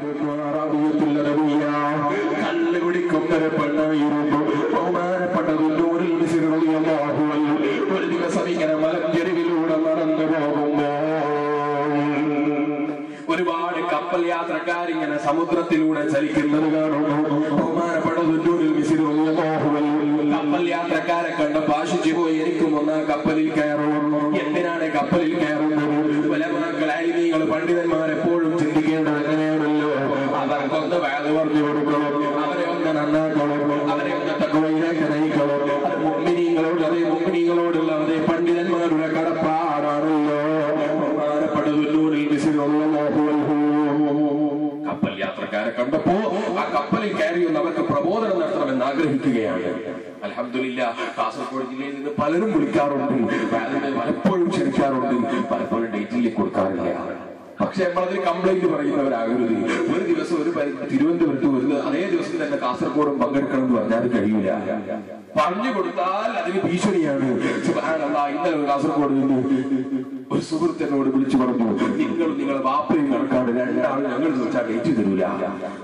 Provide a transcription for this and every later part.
പെണ്ണായിരുന്നു, അറബിയത്തുൽ അറബിയ, കല്ല് കുടിക്കുന്നൊരു പെണ്ണായിരുന്നു. ബഹുമാനപ്പെട്ട ദുന്നൂറുൽ മിസ്രി റളിയല്ലാഹു അൻഹു ഒരു ദിവസം ഇങ്ങനെ മലഞ്ചെരുവിലൂടെ നടന്നു പോകുമ്പോൾ ഒരുപാട് കപ്പൽ യാത്രക്കാരിങ്ങനെ സമുദ്രത്തിലൂടെ ചലിക്കുന്നത് കാണുന്നു. ബഹുമാനപ്പെട്ട ദുന്നൂറുൽ മിസ്രി റളിയല്ലാഹു അൻഹു കപ്പൽ യാത്രക്കാരെ കണ്ട് ഭാഷിച്ചു പോയി, എനിക്കും ഒന്ന് കപ്പലിൽ കയറുന്നു. എന്തിനാണ് കപ്പലിൽ കയറുന്നത്? നിങ്ങൾ പണ്ഡിതന്മാർ എപ്പോഴും ചിന്തിക്കേണ്ടത് എങ്ങനെയാണല്ലോ, അവർക്കൊന്ന് വാല് പറഞ്ഞു കൊടുക്കണം, അവരെ ഒന്ന് നന്നാക്കണം, അവരെ ഒന്ന് തഖ്വയിലേക്ക് നയിക്കണം. അത് മുഅ്മിനീങ്ങളോട്, അതേ മുഅ്മിനീങ്ങളോടുള്ള അതേ പണ്ഡിതന്മാരുടെ കടപ്പാടാണല്ലോ. ബഹുമാനപ്പെട്ട ദുന്നൂറുൽ മിസ്രി റളിയല്ലാഹു അൻഹു കപ്പൽ യാത്രക്കാരെ കണ്ടപ്പോ ആ കപ്പലിൽ കയറിയൊന്ന് അവർക്ക് പ്രബോധനം നടത്തണമെന്ന് ആഗ്രഹിക്കുകയാണ്. അൽഹംദുലില്ലാഹ്, കാസർഗോഡ് ജില്ലയിൽ നിന്ന് പലരും വിളിക്കാറുണ്ട്, പലപ്പോഴും ക്ഷണിക്കാറുണ്ട്, പലപ്പോഴും ഡേറ്റിലേക്ക് കൊടുക്കാറില്ല. പക്ഷെ നമ്മളതിൽ കംപ്ലൈന്റ് പറയുന്നവരാകരുത്. ഒരു ദിവസം ഒരു തിരുവനന്തപുരത്ത് വരുന്നത് അതേ ദിവസം തന്നെ കാസർഗോഡും പങ്കെടുക്കണം എന്ന് പറഞ്ഞാൽ കഴിയില്ല. പറഞ്ഞു കൊടുത്താൽ അതിന് ഭീഷണിയാണ്. സുബ്ഹാനല്ലാഹ്, ഇന്നലെ കാസർഗോഡ് നിന്ന് ഒരു സുഹൃത്തിനോട് വിളിച്ചു പറഞ്ഞു, നിങ്ങളും നിങ്ങളെ വാപ്പയും കണക്കാണ്, രണ്ടാളും ഞങ്ങൾ ചോദിച്ചാൽ ഡേറ്റ് തരൂല.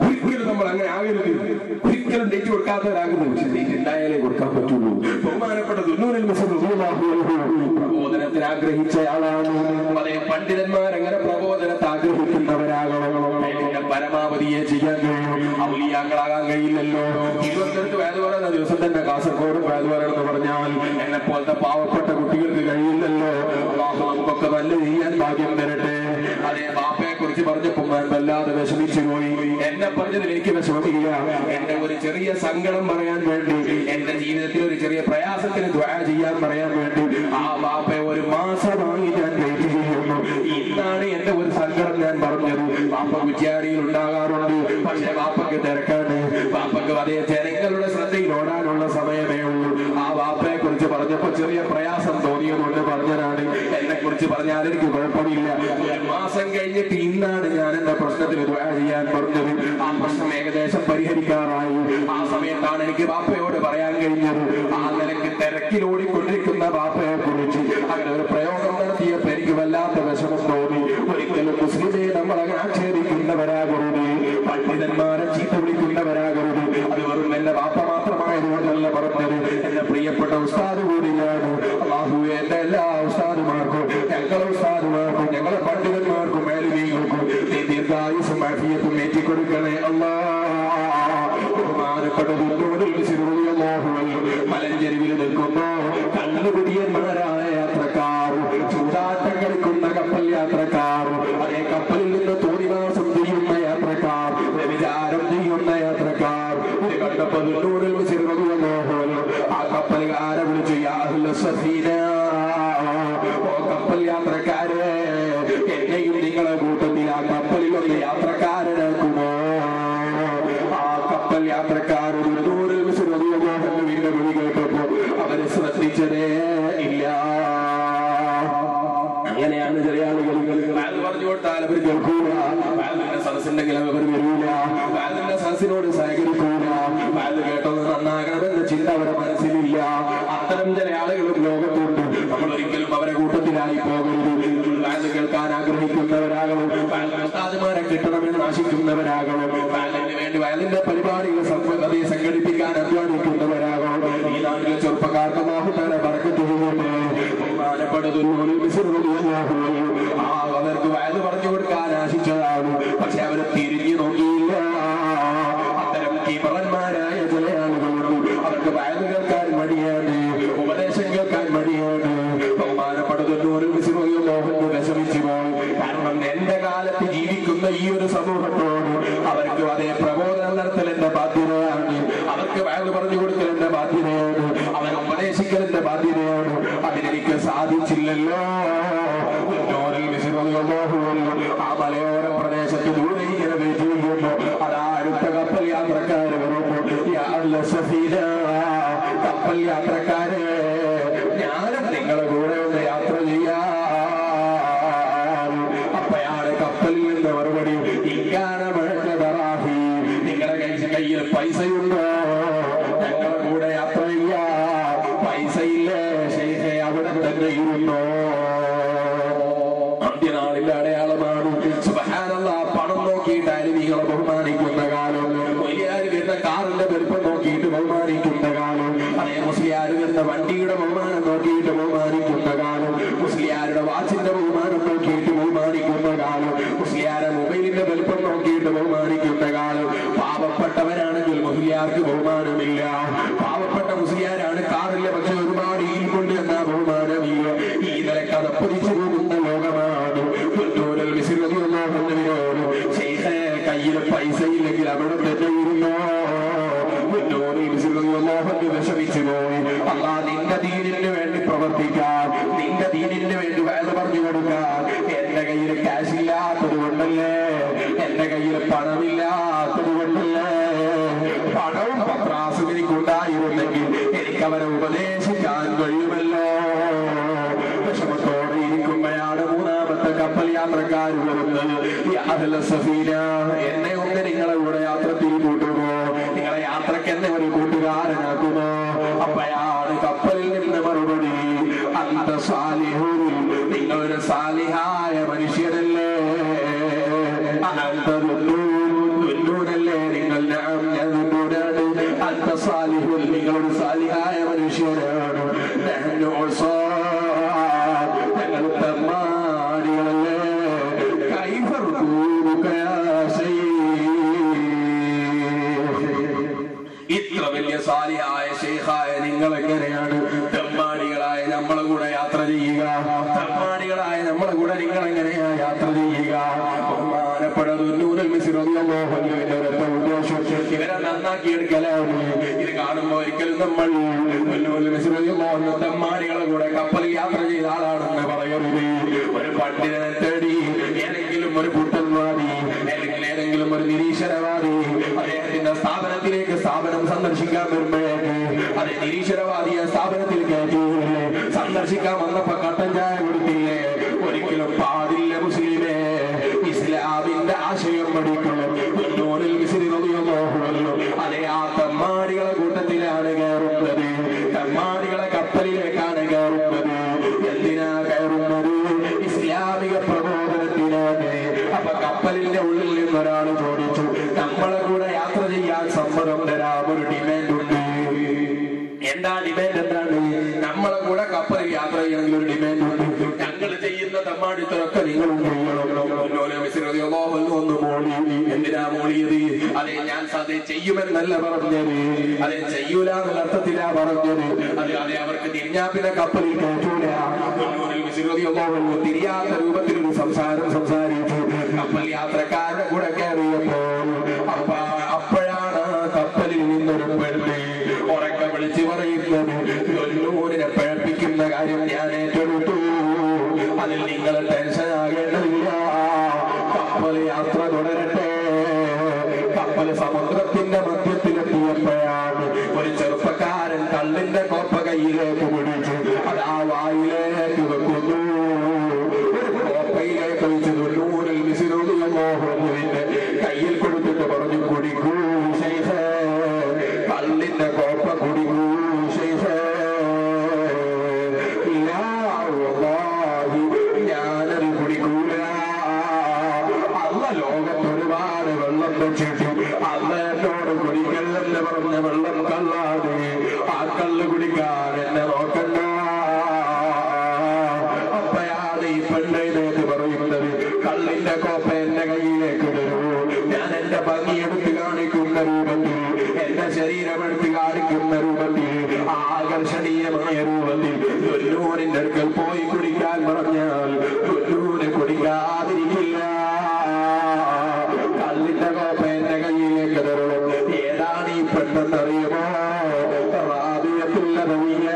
ഒരിക്കലും നമ്മൾ അങ്ങനെ ആകരുത്, ഒരിക്കലും ഡേറ്റ് കൊടുക്കാത്തവരാകുന്നത്. പക്ഷെ ഡേറ്റ് ഉണ്ടായാലേ കൊടുക്കാൻ പറ്റുള്ളൂ. ബഹുമാനപ്പെട്ട ദുന്നൂറുൽ മിസ്രി റളിയല്ലാഹു അൻഹു പ്രബോധനത്തിന് ആഗ്രഹിച്ചയാളാണ്. അതേ പണ്ഡിതന്മാരെങ്ങനെ പ്രബോധനത്തെ ആഗ്രഹിക്കുന്നവരാകണം. അതിന്റെ പരമാവധിയെ ചെയ്യാൻ കഴിയും. ഔലിയാക്കളാകാൻ കഴിയില്ലല്ലോ. തിരുവനന്തപുരത്ത് വേദ പറയുന്ന ദിവസം തന്നെ കാസർഗോഡ് വേദ പറയണമെന്ന് പറഞ്ഞാൽ എന്നെ പോലത്തെ പാവപ്പെട്ട കുട്ടികൾക്ക് കഴിയില്ലല്ലോ. നമുക്കൊക്കെ നല്ല ചെയ്യാൻ ഭാഗ്യം തരട്ടെ. അതേ ബാപ്പയെ കുറിച്ച് പറഞ്ഞപ്പോ ഞാൻ വല്ലാതെ വിഷമിച്ചു പോയി. എന്നെ പറഞ്ഞതിലേക്ക് വിഷമിക്കുക, എന്റെ ഒരു ചെറിയ സങ്കടം പറയാൻ വേണ്ടി, എന്റെ ജീവിതത്തിൽ ഒരു ചെറിയ പ്രയാസത്തിന് ദുആ ചെയ്യാൻ പറയാൻ വേണ്ടി ആ ബാപ്പയെ ഒരു മാസമായി ഞാൻ വെയിറ്റ് ചെയ്യുന്നു. ഇന്നാണ് എന്റെ ഒരു സങ്കടം ഞാൻ പറഞ്ഞത്. ബാപ്പ കുറ്റ്യാടിയിൽ ഉണ്ടാകാറുണ്ട്, പക്ഷെ ബാപ്പക്ക് തിരക്കാണ്. ബാപ്പക്ക് അതേ ജനങ്ങളുടെ ശ്രദ്ധയിൽ ഓടാനുള്ള സമയമേ ഉള്ളൂ. ആ ബാപ്പയെ കുറിച്ച് പറഞ്ഞപ്പോ ചെറിയ പ്രയാസം തോന്നിയതുകൊണ്ട് പറഞ്ഞതാണ്. എന്നെ കുറിച്ച് പറഞ്ഞാൽ എനിക്ക് കുഴപ്പമില്ല. ഒരു മാസം കഴിഞ്ഞിട്ട് ഇന്നാണ് ഞാൻ എന്റെ പ്രശ്നത്തിന് ദുആ ചെയ്യാൻ പറഞ്ഞത്. ആ പ്രശ്നം ഏകദേശം പരിഹരിക്കാറായി. ആ സമയത്താണ് എനിക്ക് ബാപ്പയോട് പറയാൻ കഴിഞ്ഞത്. ആ നിലയ്ക്ക് തിരക്കിലോടിക്കൊണ്ടിരിക്കുന്ന ബാപ്പയെ കുറിച്ച് അങ്ങനെ ഒരു പ്രയോഗം നടത്തിയപ്പോ എനിക്ക് വല്ലാത്ത വിഷമം തോന്നി. ഒരിക്കലും മുസ്ലിമെ നമ്മളങ്ങനെ ആക്ഷേപിക്കുന്നവരാകരുത്, പണ്ഡിതന്മാരെ ചീത്ത വിളിക്കുന്നവരാകരുത്. അത് വെറും എന്റെ ബാപ്പ മാത്രമായതുകൊണ്ടല്ല പറഞ്ഞത്, എന്റെ പ്രിയപ്പെട്ട ഉസ്താദ് കൂടിയാണ്. അല്ലാഹുവേ, എന്റെ എല്ലാ ഉസ്താദുമാർക്കും, ഞങ്ങളെ ഉസ്താദുമാർക്കും, ഞങ്ങളെ പണ്ഡിതന്മാർക്കും, മേലുകൾക്കും നീ ദീർഘായുസ്സും ആഫിയത്തും ഏറ്റിക്കൊടുക്കണേ അല്ലാഹ്. ബഹുമാനപ്പെട്ട ദുന്നൂറുൽ മിസ്രി റളിയല്ലാഹു അൻഹു മലഞ്ചെരുവിൽ നിൽക്കുന്നു. കള്ളുകുടിയന്മാരായ യാത്രക്കാർ, ചൂതാട്ടം കളിക്കുന്ന കപ്പൽ യാത്രക്കാർ, അതേ കപ്പലിൽ നിന്ന് തോന്നിവാസം ചെയ്യുന്ന യാത്രക്കാർ, വ്യഭിചാരം ചെയ്യുന്ന യാത്രക്കാർ കണ്ടപ്പോൾ ദുന്നൂറുൽ മിസ്രി റളിയല്ലാഹു അൻഹു ആ കപ്പലുകാരെ വിളിച്ചു, യാ അഹ്ലസ് സഫീന, ഓ കപ്പൽ യാത്രക്കാരെ, എന്നെയും നിങ്ങളെ കൂട്ടത്തിൽ ആ കപ്പലിൽ ഒന്ന് യാത്രക്കാരനാക്കുമോ? ആ കപ്പൽ യാത്രക്കാർ ദുന്നൂറുൽ മിസ്രി റളിയല്ലാഹു അൻഹുവിന്റെ വിളി കേട്ടപ്പോ അവരെ ശ്രദ്ധിച്ചതേ ഇല്ല. അങ്ങനെയാണ് ചില ആളുകൾ പറഞ്ഞു കൊടുത്താൽ അവർ കേൾക്കൂല, സദസ്സുണ്ടെങ്കിൽ അവർ വരൂല, സദസ്സിനോട് സഹകരിക്കൂല, കേട്ടത് നന്നാകണമെന്ന ചിന്ത അവരുടെ മനസ്സിലില്ല. അത്തരം ചില ആളുകളും ലോകത്തുണ്ട്. നമ്മൾ ഒരിക്കലും അവരെ കൂട്ടത്തിലായി പോകരുത്. കേൾക്കാൻ ആഗ്രഹിക്കുന്നവരാകണം, ഉസ്താദുമാരെ കിട്ടണമെന്ന് ആശിക്കുന്നവരാകണം, വയലിന് വേണ്ടി വയലിന്റെ പരിപാടികൾ സംഘടിപ്പിക്കാൻ അധ്വാനിക്കുന്നവരാകണം. ഈ നാട്ടിലെ ചെറുപ്പക്കാർക്ക് മാഹുത്താനെ ബർക്കത്ത് ചെയ്യട്ടെ. ബഹുമാനപ്പെട്ട ദുന്നൂറുൽ മിസ്രി റളിയല്ലാഹു അൻഹു അവർക്ക് വയല് പറഞ്ഞു കൊടുക്കാൻ ആശിച്ചതാണ്, പക്ഷെ അവര് തിരിഞ്ഞു നോക്കിയില്ല. അത്തരം കീപറന്മാരായ ചില ആളുകളുണ്ട്. അവർക്ക് വയല് കേൾക്കാൻ മടിയാണ്, ഉപദേശം കേൾക്കാൻ മടിയാണ്. ബഹുമാനപ്പെട്ട ദുന്നൂറുൽ മിസ്രി റളിയല്ലാഹു അൻഹു വിഷമിച്ചു പോയി. കാരണം എന്റെ കാലത്ത് ജീവിക്കുന്ന ഈ ഒരു സമൂഹത്തോട് അവർക്ക് അതേ പ്രബോധനം നടത്തൽ എന്റെ ബാധ്യതയാണ്, അവർക്ക് വയല് പറഞ്ഞു കൊടുക്കൽ എന്റെ ബാധ്യതയാണ്, അവരെ ഉപദേശിക്കൽ എന്റെ ബാധ്യതയാണ്. അതിനെനിക്ക് സാധിച്ചില്ലല്ലോ. ആ മലയോര പ്രദേശത്ത് ദൂരെ ഇങ്ങനെ വെയിറ്റ് ചെയ്യുമ്പോ അതാ അടുത്ത കപ്പൽ യാത്രക്കാര് വരുമ്പോ, കപ്പൽ യാത്രക്കാര്, ഞാനും നിങ്ങളെ കൂടെ ഒന്ന് യാത്ര ചെയ്യാ. അപ്പയാണ് കപ്പലിൽ നിന്ന് മറുപടി, നിങ്ങളുടെ കയ്യിൽ പൈസയുണ്ടോ? ഞങ്ങളുടെ കൂടെ യാത്ര ചെയ്യാ. പൈസയില്ലേ ശൈഖേ, അവിടെ തന്നെ ഇരുന്നോ. അന്ത്യനാളിന്റെ അടയാളമാണ്. സുബ്ഹാനല്ലാഹ്, പണം നോക്കിയിട്ട് അരുവികളെ ബഹുമാനിക്കുന്ന കാലം, മുസ്ലിയാർ വരുന്ന കാറിന്റെ വലുപ്പം നോക്കിയിട്ട് ബഹുമാനിക്കുന്ന കാലം, അതേ മുസ്ലിയാർ വരുന്ന വണ്ടിയുടെ ബഹുമാനം നോക്കിയിട്ട് ബഹുമാനിക്കുന്ന കാലം, മുസ്ലിയാരുടെ വാച്ചിന്റെ ബഹുമാനം നോക്കിയിട്ട് ബഹുമാനിക്കുന്ന കാലം, മുസ്ലിയാരുടെ മൊബൈലിന്റെ വലുപ്പം നോക്കിയിട്ട് ബഹുമാനിക്കുന്ന കാലം. പാവപ്പെട്ടവരാണെങ്കിൽ മുസ്ലിയാർക്ക് ബഹുമാനമില്ല. പാവപ്പെട്ട മുസ്ലിയാരാണ് കാറില്ല, പക്ഷെ ഒരുപാട് ഈൽകൊണ്ട് എന്നാ ബഹുമാനമില്ല. ഈ നിലക്കഥ പൊതിച്ചു പോകുന്ന ലോകമാണ്. കയ്യിൽ പൈസ ഇല്ലെങ്കിൽ അവിടെ തന്നെ ഇരുന്നോ. വിഷമിച്ചു പോയി. അല്ലാ, നിന്റെ ദീനിന് വേണ്ടി പ്രവർത്തിക്കാൻ, നിന്റെ ദീനിന് വേണ്ടി വേല പറഞ്ഞു കൊടുക്കാൻ എന്റെ കയ്യിൽ ക്യാഷ് ഇല്ലാത്തത് കൊണ്ടല്ലേ, എന്റെ കയ്യിൽ പണമില്ലാത്തത് കൊണ്ടല്ലേ. പണവും പത്രാസും എനിക്കുണ്ടായിരുന്നെങ്കിൽ എനിക്ക് അവരെ ഉപദേശിക്കാൻ കഴിയുമല്ലോ. വിഷമത്തോടെ ഇരിക്കുമ്പോഴാണ് മൂന്നാമത്തെ കപ്പൽ യാത്രക്കാർ വരുന്നത്. എന്നെ ഒന്ന് നിങ്ങളെ കൂടെ യാത്രത്തിൽ കൂട്ടുമോ? നിങ്ങളെ യാത്രക്ക് എന്നെ ഒരു കൂട്ടുകാരനാക്കുമോ? അപ്പോഴാണ് കപ്പലിൽ നിന്ന് മറുപടി, അന്ത സാലിഹുൻ, നിങ്ങളൊരു സാലിഹായ മനുഷ്യരല്ലേ. അനന്തല്ലേ നിങ്ങൾ, അന്ത സാലിഹുൻ, നിങ്ങളൊരു സാലിഹായ മനുഷ്യരാണ്. ഞങ്ങൾ തമ്മാടികളല്ലേ. ഇത്ര വലിയ സാലിഹായ ശൈഖായ നിങ്ങൾ എങ്ങനെയാണ് തെമ്മാടികളായ നമ്മളെ കൂടെ യാത്ര ചെയ്യുക? തെമ്മാടികളായ നമ്മളെ കൂടെ നിങ്ങൾ എങ്ങനെയാ യാത്ര ചെയ്യുക? ഇവരെ നന്നാക്കിയെടുക്കലാണ്. ഇത് കാണുമ്പോ ഒരിക്കലും നമ്മൾ തെമ്മാടികളെ കൂടെ കപ്പലിൽ യാത്ര ചെയ്ത ആളാണെന്ന് പറയരുത്. ഒരു പണ്ഡിതനെ തേടി ഏതെങ്കിലും ഒരു പുട്ടൻവാദി അല്ലെങ്കിൽ ഏതെങ്കിലും ഒരു നിരീശ്വരവാദി അദ്ദേഹത്തിന്റെ സ്ഥാപനത്തിലേക്ക് സ്ഥാപനം സന്ദർശിക്കാൻ വരുമ്പോഴേക്ക് അത് നിരീശ്വരവാദിയെ സ്ഥാപനത്തിൽ കയറ്റിയില്ലേ, സന്ദർശിക്കാൻ വന്നപ്പോ കട്ടൻ ചായ കൊടുത്തില്ലേ? ഒരിക്കലും പാടില്ല മുസ്ലിമേ. ഇസ്ലാമിന്റെ ആശയം പഠിക്കണം. അതേ, ആ തമ്മാടികളെ കൂട്ടത്തിലാണ് കയറുന്നത്. തമ്മാടികളെ കപ്പലിലേക്കാണ് കയറുന്നത്. എന്തിനാ കയറുന്നത്? ഇസ്ലാമിക പ്രബോധനത്തിനാണ്. അപ്പൊ കപ്പലിന്റെ ഉള്ളിൽ നിന്നൊരാൾ ചോദിച്ചു, നമ്മളെ കൂടെ യാത്ര ചെയ്യാൻ സമ്മതം തരാം, ഒരു ഡിമാൻഡ് ഉണ്ട്. എന്താ ഡിമാൻഡ്? എന്താണ്? നമ്മളെ കൂടെ കപ്പലിൽ യാത്ര ചെയ്യണമെങ്കിൽ ഒരു ഡിമാൻഡ് ഉണ്ട്. ഞങ്ങൾ ചെയ്യുന്ന തമ്മാടിത്തരൊക്കെ നിങ്ങളും ചെയ്യണം. ഒന്ന് മോളി. എന്തിനാ മോളിയത്? അതെ, ഞാൻ അതെ ചെയ്യുമെന്നല്ല പറഞ്ഞത്, അതെ ചെയ്യൂല എന്നുള്ള അർത്ഥത്തിലാ പറഞ്ഞത്. അതെ, അവർക്ക് തിരിഞ്ഞാ പിന്നെ കപ്പലിൽ കയറ്റൂല. തിരിയാത്ത രൂപത്തിലൊരു സംസാരം സംസാരിച്ചു. കപ്പൽ യാത്രക്കാരുടെ കൂടെ കയറിയപ്പോൾ അപ്പോഴാണ് കപ്പലിൽ നിന്നൊരു പെണ്ണ് ഉറക്കെ വിളിച്ചു പറയുന്നത്, തൊണ്ണൂറിനെ പഴപ്പിക്കുന്ന കാര്യം ഞാൻ ഏറ്റെടുത്തു. അതിൽ നിങ്ങൾ ടെൻഷൻ ആകേണ്ടതില്ല. കപ്പൽ യാത്ര തുടരട്ടെ. കപ്പൽ സമുദ്രത്തിന്റെ മധ്യത്തിലെത്തിയപ്പോഴാണ് ഒരു ചെറുപ്പക്കാരൻ കള്ളിന്റെ കോപ്പ കയ്യിലേക്ക് പിടിച്ചു അത് ആ വായിലേക്ക് വെക്കുന്നു. ഒരു കോപ്പയിലേക്ക് വെച്ച് തൊണ്ണൂറിൽ മിസിനോദിന്റെ കയ്യിൽ കൊടുത്തിട്ട് പറഞ്ഞു, കുടിക്കൂ ശൈഖേ, കള്ളിന്റെ കോപ്പ കുടിക്കൂ ശൈഖേ. ഞാനത് കുടിക്കൂല. അല്ല ലോകത്ത് ഒരുപാട് വെള്ളം വെച്ചിട്ടു അല്ല എന്നോട് കുടിക്കല്ലെന്ന് പറഞ്ഞ വെള്ളം കള്ളാണ്. ആ കള്ള് കുടിക്കാൻ എന്നെ നോക്കണ്ട. അപ്പയാണ് ഈ പെണ്ണയിലേക്ക് പറയുന്നത്, കള്ളിന്റെ കോപ്പ എന്റെ കയ്യിലേക്ക് തരൂ. ഞാൻ എന്റെ ഭംഗിയെടുത്ത് കാണിക്കുന്ന രൂപത്തിൽ, എന്റെ ശരീരമെടുത്ത് കാണിക്കുന്ന രൂപത്തിൽ, ആകർഷണീയമായ രൂപത്തിൽ തൊണ്ണൂറിന്റെ അടുക്കൽ പോയി കുടിക്കാൻ പറഞ്ഞാൽ തൊണ്ണൂറ് കുടിക്കാതിരിക്കില്ല. കള്ളിന്റെ കോപ്പ എന്റെ കയ്യിലേക്ക് തരണം. ഏതാണ് ഈ പെട്ടെന്നറിയുമോ? റാബിയത്തുൽ അദവിയ്യ,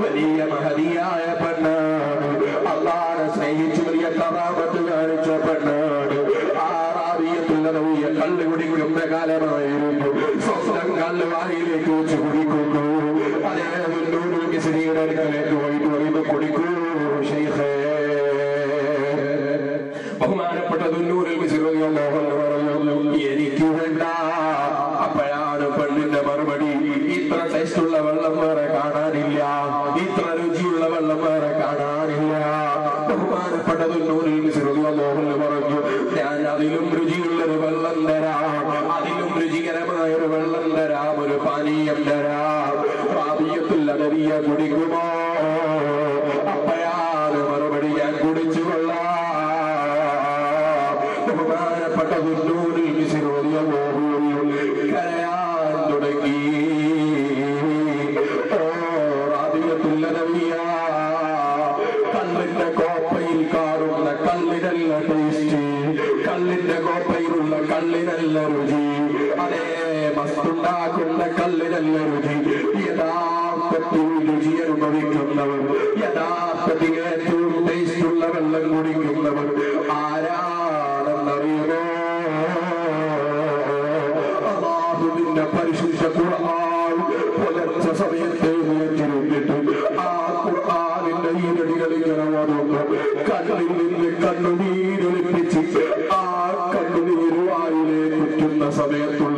വലിയ മഹതിയായ പെണ്ണാണ്. അല്ലാഹുവിനെ സ്നേഹിച്ച് വലിയ കറാമത്ത് കാണിച്ച പെണ്ണാണ്. ആ റാബിയത്തുൽ അദവിയ്യ കള്ള് കുടിക്കുന്ന കാലമായിരുന്നു. സ്വന്തം കള്ള് വായിലേക്ക് വെച്ച് കുടിക്കുന്നു. അതേ തൊണ്ണൂറ് മിസ്രിയുടെ അടുക്കലേക്ക് പോയിട്ട് പറയുന്നു, കുടിക്കൂ ശൈഖേ. ബഹുമാനപ്പെട്ട തൊണ്ണൂറിൽ എനിക്ക് വേണ്ട. അപ്പോഴാണ് പെണ്ണിന്റെ മറുപടി, ഇത്ര ടേസ്റ്റുള്ള വെള്ളം വേറെ കാണാനില്ല, ഇത്ര രുചിയുള്ള വെള്ളം വേറെ കാണാനില്ല. ബഹുമാനപ്പെട്ട തൊണ്ണൂറിൽ പറഞ്ഞു, ഞാൻ അതിലും രുചിയുള്ളൊരു വെള്ളം തരാം, അതിലും രുചികരമായൊരു വെള്ളം തരാം, ഒരു പാനീയം തരാം. റാബിയത്തുൽ അദവിയ കുടിക്കുമോ? അപ്പയാണ് മറുപടി, ഞാൻ കുടിച്ചു കൊള്ളാം. ബഹുമാനപ്പെട്ട ദുന്നൂനുൽ മിസ്രി റളിയല്ലാഹു അൻഹു കരയാൻ തുടങ്ങി. ഓ റാബിയത്തുൽ അദവിയ, കള്ളിന്റെ കോപ്പയിൽ കാണുന്ന കള്ളിനല്ല ടേസ്റ്റ്, കള്ളിന്റെ കോപ്പയിലുള്ള കള്ളിനല്ല രുചി, അതേ മസ്തുണ്ടാക്കുന്ന കള്ളിനല്ല രുചി. യഥാർത്ഥത്തിൽ രുചി അനുഭവിക്കുന്നവർ, യഥാർത്ഥത്തിൽ ഏറ്റവും ടേസ്റ്റുള്ള വെള്ളം കുടിക്കുന്നവർ ആരാണെന്നറിയുമോ? അല്ലാഹുവിന്റെ പരിശുദ്ധ ഖുർആൻ പുലർച്ച സമയത്ത് ഉയർത്തിരുന്നിട്ട് ആ ഖുർആനിന്റെ ഈരടികൾ ഇങ്ങനെ ഓടുന്നു. കണ്ണിൽ നിന്ന് കണ്ണുനീരൊലിപ്പിച്ച് ആ കണ്ണുനീര് വായിലെ കുറ്റുന്ന സമയത്തുള്ള